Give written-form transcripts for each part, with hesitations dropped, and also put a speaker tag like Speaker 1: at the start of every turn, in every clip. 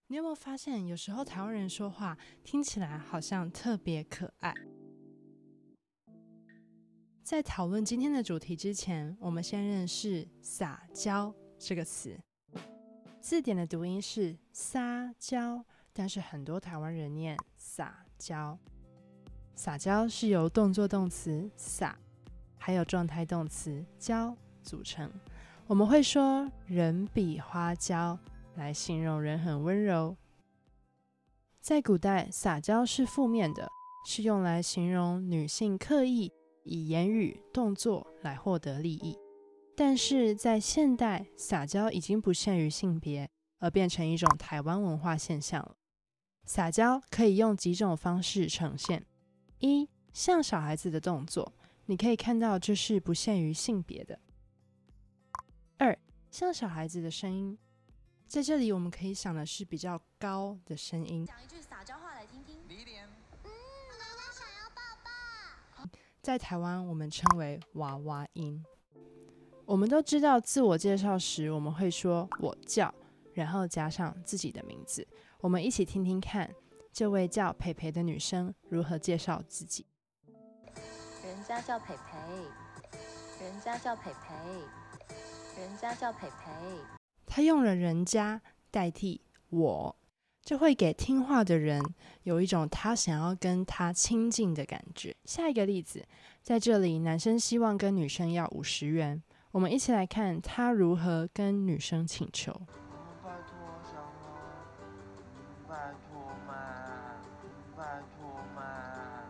Speaker 1: 你有没有发现，有时候台湾人说话听起来好像特别可爱？在讨论今天的主题之前，我们先认识撒娇这个词。字典的读音是撒娇，但是很多台湾人念撒娇。撒娇是由动作动词撒还有状态动词娇组成。我们会说人比花娇来形容人很温柔。在古代，撒娇是负面的，是用来形容女性刻意以言语动作来获得利益。但是在现代，撒娇已经不限于性别，而变成一种台湾文化现象了。撒娇可以用几种方式呈现：一、像小孩子的动作，你可以看到这是不限于性别的；二、像小孩子的声音，在这里我们可以想的是比较高的声音。
Speaker 2: 讲一句撒娇话来听听。
Speaker 3: 李脸，
Speaker 2: 妈妈想要抱抱。
Speaker 1: 在台湾我们称为娃娃音。我们都知道自我介绍时我们会说我叫，然后加上自己的名字。我们一起听听看这位叫培培的女生如何介绍自己。
Speaker 2: 人家叫培培，人家叫培培，人家叫培培。
Speaker 1: 她用了人家代替我，这会给听话的人有一种他想要跟他亲近的感觉。下一个例子，在这里男生希望跟女生要50元，我们一起来看他如何跟女生请求。
Speaker 3: 拜托小猫，拜托嘛，拜托嘛，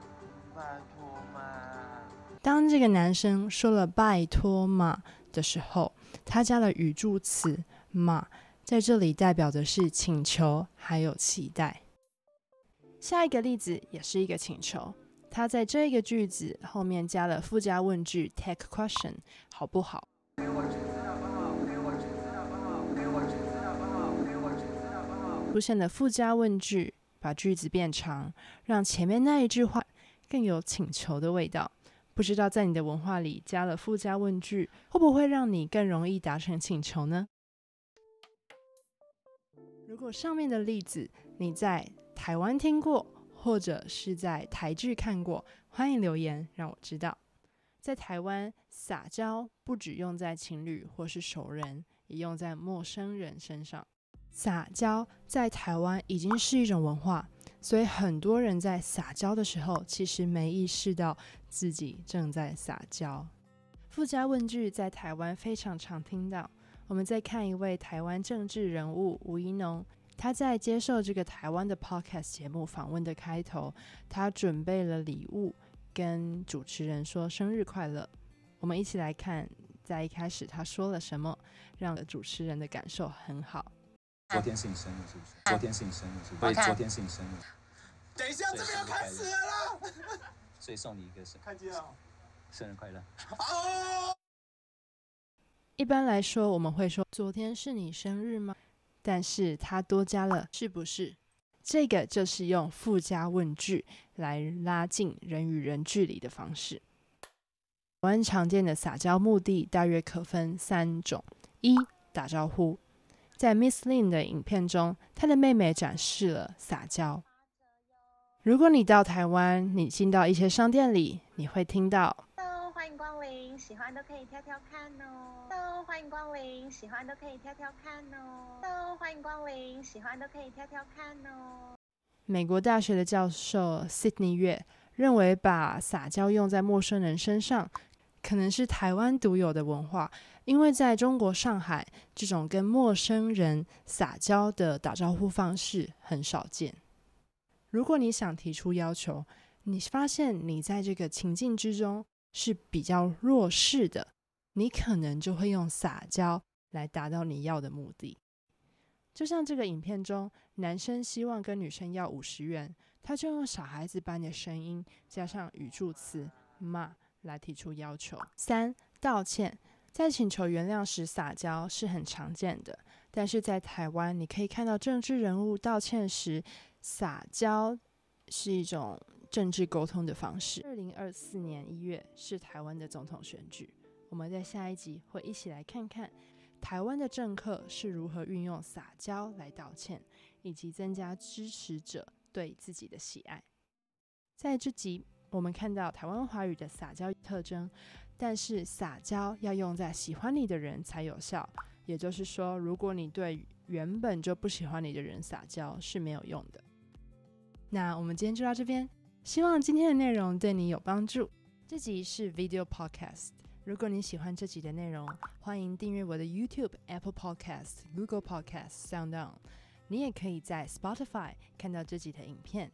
Speaker 3: 拜托嘛。
Speaker 1: 当这个男生说了拜托嘛的时候，他加了语助词嘛，在这里代表的是请求还有期待。下一个例子也是一个请求，他在这个句子后面加了附加问句 take question， 好不好？出现的附加问句把句子变长，让前面那一句话更有请求的味道。不知道在你的文化里加了附加问句，会不会让你更容易达成请求呢？如果上面的例子你在台湾听过，或者是在台剧看过，欢迎留言让我知道。在台湾，撒娇不只用在情侣或是熟人，也用在陌生人身上。撒娇在台湾已经是一种文化，所以很多人在撒娇的时候其实没意识到自己正在撒娇。附加问句在台湾非常常听到。我们再看一位台湾政治人物吴怡农，他在接受这个台湾的 podcast 节目访问的开头，他准备了礼物跟主持人说生日快乐。我们一起来看在一开始他说了什么，让主持人的感受很好。
Speaker 4: 昨天是你生日是不是？昨天是你生日是不是？对，昨天是你生日。
Speaker 3: 等一下，这边要开始了啦！
Speaker 4: 所以送你一个
Speaker 3: 看见了，
Speaker 4: 生日快乐。
Speaker 1: 一般来说我们会说昨天是你生日吗？但是他多加了是不是，这个就是用附加问句来拉近人与人距离的方式。台湾常见的撒娇目的大约可分3种。一、打招呼。在 Miss Lin 的影片中，她的妹妹展示了撒娇。如果你到台湾，你进到一些商店里，你会听到
Speaker 2: 欢迎光临，喜欢都可以挑挑看哦。欢迎光临，喜欢都可以挑挑看哦。欢迎光临，喜欢都可以挑挑看哦。
Speaker 1: 美国大学的教授 Sydney 月认为，把撒娇用在陌生人身上，可能是台湾独有的文化，因为在中国上海，这种跟陌生人撒娇的打招呼方式很少见。如果你想提出要求，你发现你在这个情境之中是比较弱势的，你可能就会用撒娇来达到你要的目的。就像这个影片中，男生希望跟女生要50元，他就用小孩子般的声音加上语助词嘛来提出要求。3、道歉。在请求原谅时撒娇是很常见的，但是在台湾你可以看到政治人物道歉时撒娇是一种政治沟通的方式。2024年1月是台湾的总统选举，我们在下一集会一起来看看台湾的政客是如何运用撒娇来道歉，以及增加支持者对自己的喜爱。在这集我们看到台湾华语的撒娇特征，但是撒娇要用在喜欢你的人才有效，也就是说，如果你对原本就不喜欢你的人撒娇是没有用的。那我们今天就到这边，希望今天的内容对你有帮助。这集是 Video Podcast， 如果你喜欢这集的内容，欢迎订阅我的 YouTube、Apple Podcast、Google Podcast、SoundOn， 你也可以在 Spotify 看到这集的影片。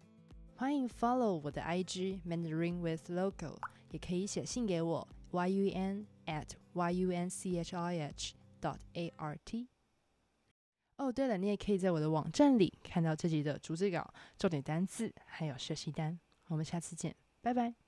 Speaker 1: 欢迎 follow 我的 IG Mandarin with Local， 也可以写信给我 yun@yunchih.art。 哦，对了，你也可以在我的网站里看到这集的逐字稿、重点单字还有学习单。我们下次见，拜拜。